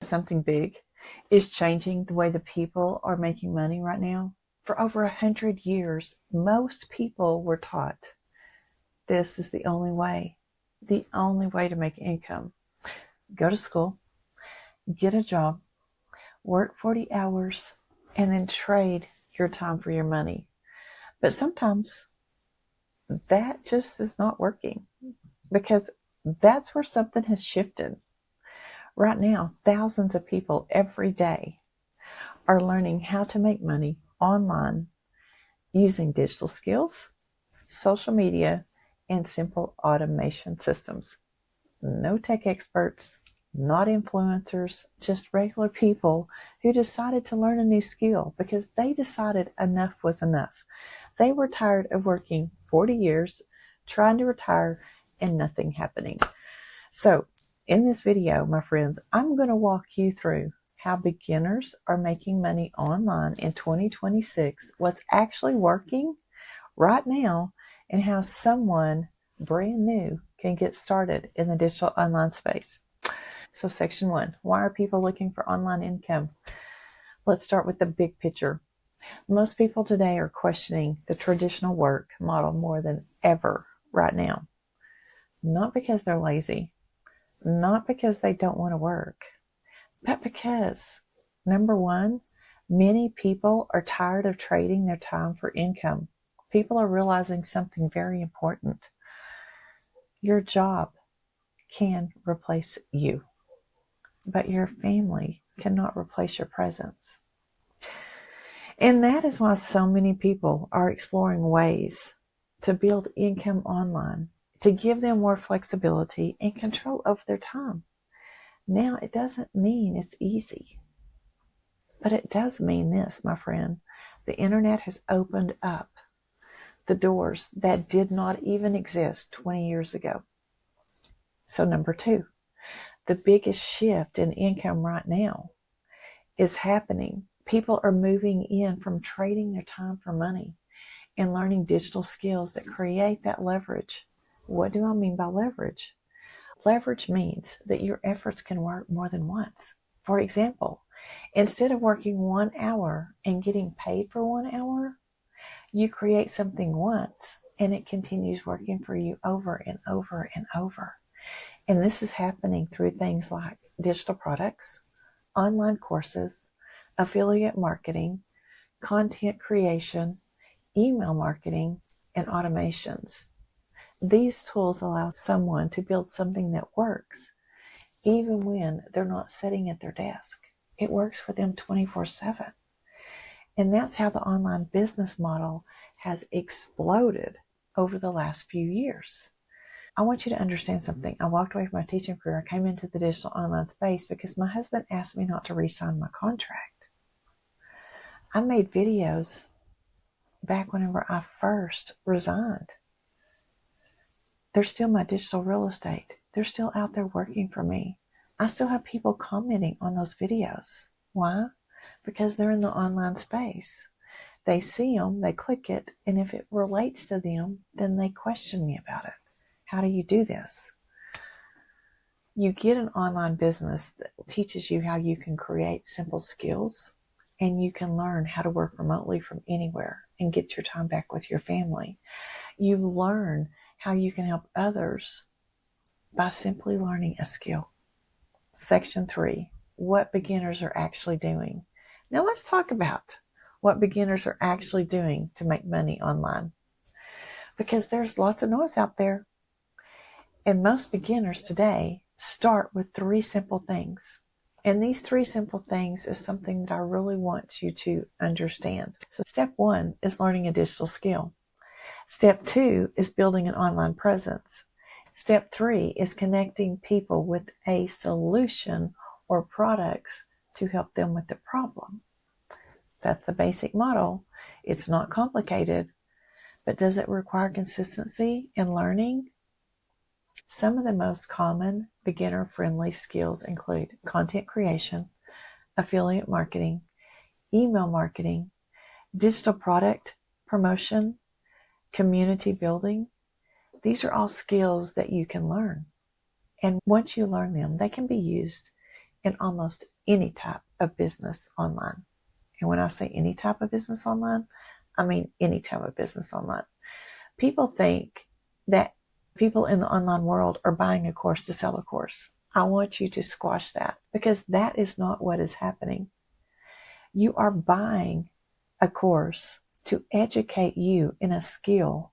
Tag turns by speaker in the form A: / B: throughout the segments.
A: something big is changing the way the people are making money right now. For over 100 years, most people were taught this is the only way to make income. Go to school, get a job, work 40 hours, and then trade your time for your money. But sometimes that just is not working, because that's where something has shifted. Right now, thousands of people every day are learning how to make money online using digital skills, social media, and simple automation systems. No tech experts, not influencers, just regular people who decided to learn a new skill because they decided enough was enough. They were tired of working 40 years, trying to retire, and nothing happening. So, in this video, my friends, I'm going to walk you through how beginners are making money online in 2026, what's actually working right now, and how someone brand new can get started in the digital online space. So section 1, why are people looking for online income? Let's start with the big picture. Most people today are questioning the traditional work model more than ever right now. Not because they're lazy, not because they don't want to work, but because, number one, many people are tired of trading their time for income. People are realizing something very important. Your job can replace you, but your family cannot replace your presence. And that is why so many people are exploring ways to build income online, to give them more flexibility and control over their time. Now, it doesn't mean it's easy, but it does mean this, my friend. The internet has opened up the doors that did not even exist 20 years ago. So number 2, the biggest shift in income right now is happening. People are moving in from trading their time for money and learning digital skills that create that leverage. What do I mean by leverage? Leverage means that your efforts can work more than once. For example, instead of working 1 hour and getting paid for 1 hour, you create something once and it continues working for you over and over and over. And this is happening through things like digital products, online courses, affiliate marketing, content creation, email marketing, and automations. These tools allow someone to build something that works even when they're not sitting at their desk. It works for them 24/7. And that's how the online business model has exploded over the last few years. I want you to understand something. I walked away from my teaching career. I came into the digital online space because my husband asked me not to re-sign my contract. I made videos back whenever I first resigned. They're still my digital real estate. They're still out there working for me. I still have people commenting on those videos. Why? Because they're in the online space. They see them, they click it, and if it relates to them, then they question me about it. How do you do this? You get an online business that teaches you how you can create simple skills, and you can learn how to work remotely from anywhere and get your time back with your family. You learn how you can help others by simply learning a skill. Section 3, what beginners are actually doing. Now let's talk about what beginners are actually doing to make money online, because there's lots of noise out there. And most beginners today start with 3 simple things. And these 3 simple things is something that I really want you to understand. So step 1 is learning a digital skill. Step 2 is building an online presence. Step 3 is connecting people with a solution or products to help them with the problem. That's the basic model. It's not complicated, but does it require consistency and learning? Some of the most common beginner-friendly skills include content creation, affiliate marketing, email marketing, digital product promotion, community building. These are all skills that you can learn. And once you learn them, they can be used in almost any type of business online. And when I say any type of business online, I mean any type of business online. People think that people in the online world are buying a course to sell a course. I want you to squash that, because that is not what is happening. You are buying a course to educate you in a skill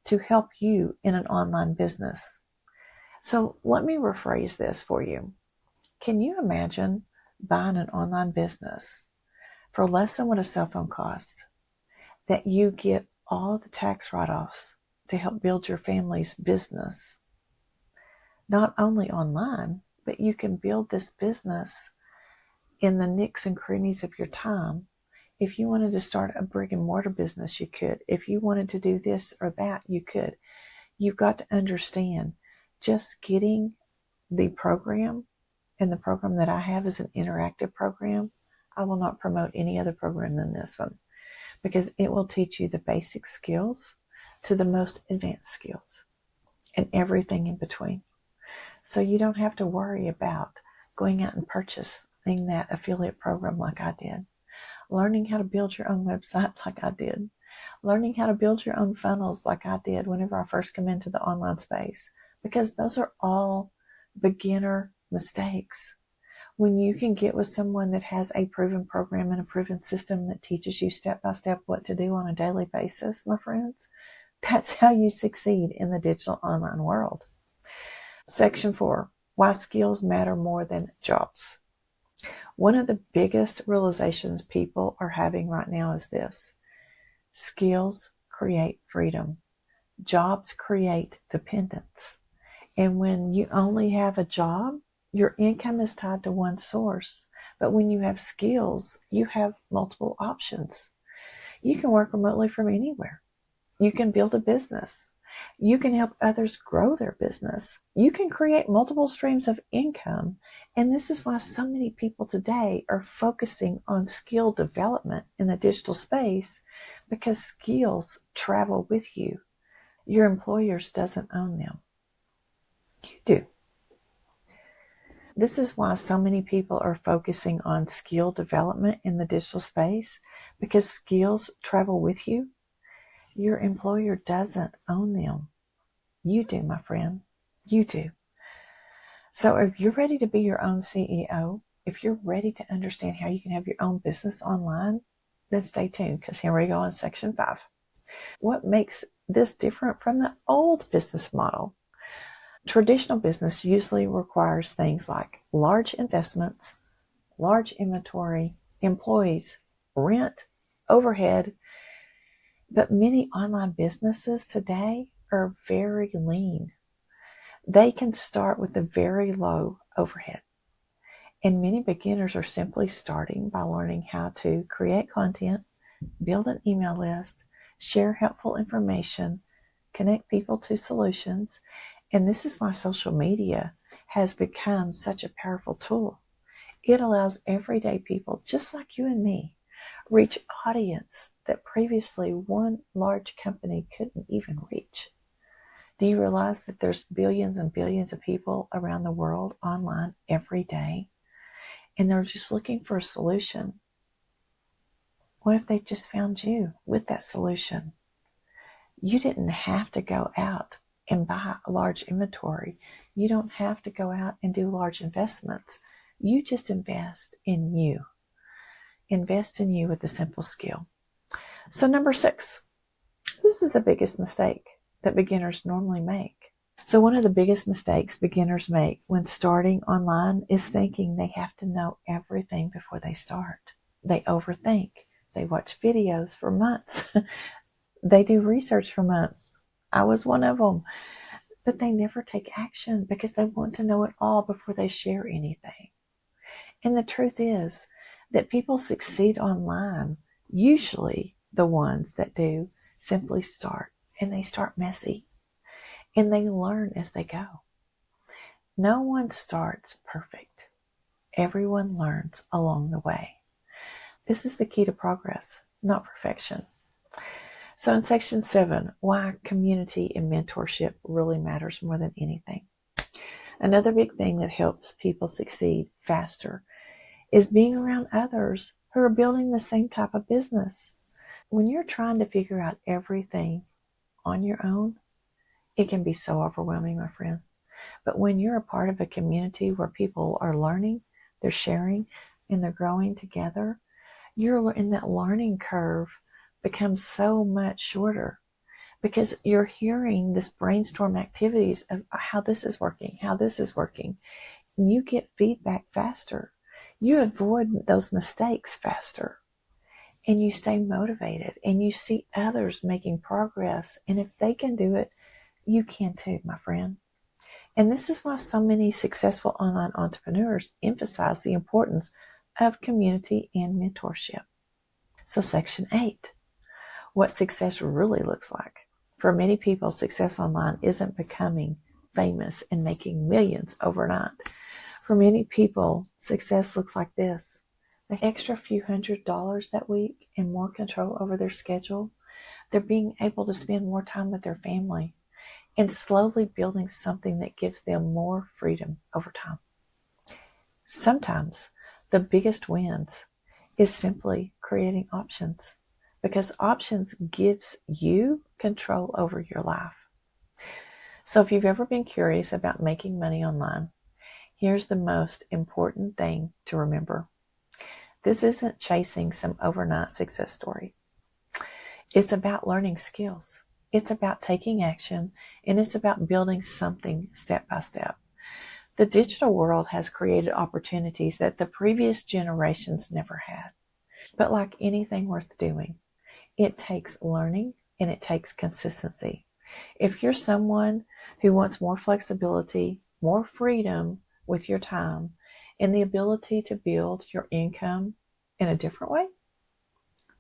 A: to help you in an online business. So let me rephrase this for you. Can you imagine buying an online business for less than what a cell phone costs, that you get all the tax write-offs to help build your family's business? Not only online, but you can build this business in the nicks and crannies of your time. If you wanted to start a brick and mortar business, you could. If you wanted to do this or that, you could. You've got to understand, just getting the program, and the program that I have is an interactive program. I will not promote any other program than this one, because it will teach you the basic skills to the most advanced skills and everything in between. So you don't have to worry about going out and purchasing that affiliate program like I did, learning how to build your own website like I did, learning how to build your own funnels like I did whenever I first came into the online space, because those are all beginner mistakes. When you can get with someone that has a proven program and a proven system that teaches you step by step what to do on a daily basis, my friends, that's how you succeed in the digital online world. Section 4, why skills matter more than jobs. One of the biggest realizations people are having right now is this: skills create freedom. Jobs create dependence. And when you only have a job, your income is tied to one source. But when you have skills, you have multiple options. You can work remotely from anywhere. You can build a business. You can help others grow their business. You can create multiple streams of income. And this is why so many people today are focusing on skill development in the digital space, because skills travel with you. Your employers doesn't own them. You do. This is why so many people are focusing on skill development in the digital space, because skills travel with you. Your employer doesn't own them. You do, my friend. You do. So if you're ready to be your own CEO, if you're ready to understand how you can have your own business online, then stay tuned, because here we go in section 5. What makes this different from the old business model? Traditional business usually requires things like large investments, large inventory, employees, rent, overhead. But many online businesses today are very lean. They can start with a very low overhead. And many beginners are simply starting by learning how to create content, build an email list, share helpful information, connect people to solutions. And this is why social media has become such a powerful tool. It allows everyday people, just like you and me, reach audience that previously one large company couldn't even reach. Do you realize that there's billions and billions of people around the world online every day, and they're just looking for a solution? What if they just found you with that solution? You didn't have to go out and buy a large inventory. You don't have to go out and do large investments. You just invest in you. Invest in you with a simple skill. So number 6, this is the biggest mistake that beginners normally make. So one of the biggest mistakes beginners make when starting online is thinking they have to know everything before they start. They overthink. They watch videos for months. They do research for months. I was one of them. But they never take action because they want to know it all before they share anything. And the truth is that people succeed online, usually the ones that do, simply start. And they start messy. And they learn as they go. No one starts perfect. Everyone learns along the way. This is the key to progress, not perfection. So in section 7, why community and mentorship really matters more than anything. Another big thing that helps people succeed faster is being around others who are building the same type of business. When you're trying to figure out everything on your own, it can be so overwhelming, my friend. But when you're a part of a community where people are learning, they're sharing, and they're growing together, you're in that learning curve becomes so much shorter because you're hearing this brainstorm activities of how this is working, how this is working. And you get feedback faster. You avoid those mistakes faster. And you stay motivated and you see others making progress. And if they can do it, you can too, my friend. And this is why so many successful online entrepreneurs emphasize the importance of community and mentorship. So, Section 8, what success really looks like. For many people, success online isn't becoming famous and making millions overnight. For many people, success looks like this: an extra few $100s that week and more control over their schedule. They're being able to spend more time with their family and slowly building something that gives them more freedom over time. Sometimes the biggest wins is simply creating options, because options gives you control over your life. So if you've ever been curious about making money online, here's the most important thing to remember. This isn't chasing some overnight success story. It's about learning skills. It's about taking action, and it's about building something step by step. The digital world has created opportunities that the previous generations never had. But like anything worth doing, it takes learning and it takes consistency. If you're someone who wants more flexibility, more freedom with your time, and the ability to build your income in a different way,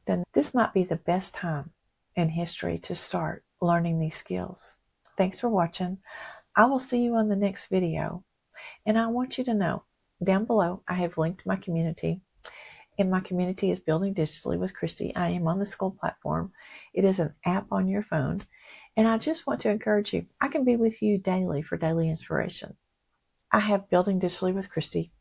A: then this might be the best time in history to start learning these skills. Thanks for watching. I will see you on the next video. And I want you to know, down below, I have linked my community. And my community is Building Digitally with Christy. I am on the Skool platform. It is an app on your phone. And I just want to encourage you, I can be with you daily for daily inspiration. I have Building Digitally with Christy,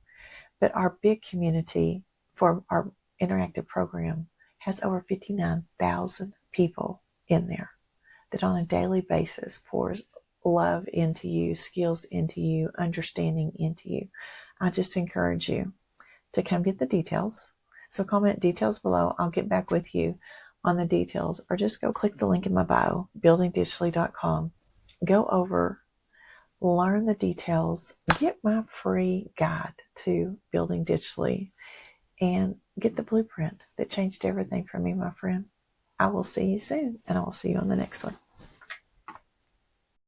A: but our big community for our interactive program has over 59,000 people in there that on a daily basis pours love into you, skills into you, understanding into you. I just encourage you to come get the details. So comment details below. I'll get back with you on the details, or just go click the link in my bio, buildingdigitally.com. Go over, learn the details, get my free guide to Building Digitally, and get the blueprint that changed everything for me, my friend. I will see you soon, and I will see you on the next one.